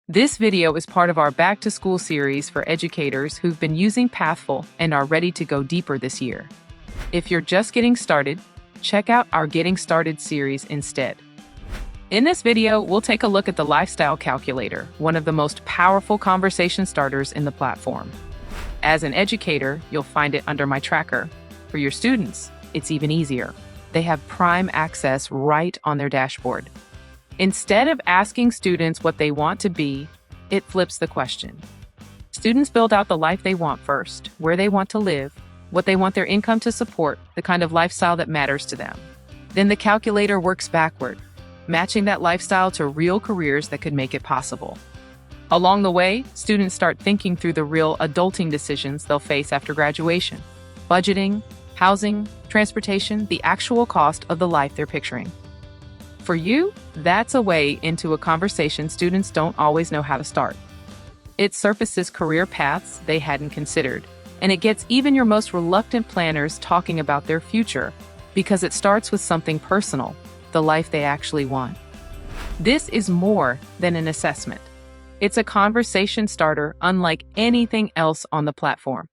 This video is part of our Back to School series for educators who've been using Pathful and are ready to go deeper this year. If you're just getting started, check out our Getting Started series instead. In this video, we'll take a look at the Lifestyle Calculator, one of the most powerful conversation starters in the platform. As an educator, you'll find it under My Tracker. For your students, it's even easier. They have prime access right on their dashboard. Instead of asking students what they want to be, it flips the question. Students build out the life they want first, where they want to live, what they want their income to support, the kind of lifestyle that matters to them. Then the calculator works backward, matching that lifestyle to real careers that could make it possible. Along the way, students start thinking through the real adulting decisions they'll face after graduation: budgeting, housing, transportation, the actual cost of the life they're picturing. For you, that's a way into a conversation students don't always know how to start. It surfaces career paths they hadn't considered, and it gets even your most reluctant planners talking about their future, because it starts with something personal, the life they actually want. This is more than an assessment. It's a conversation starter unlike anything else on the platform.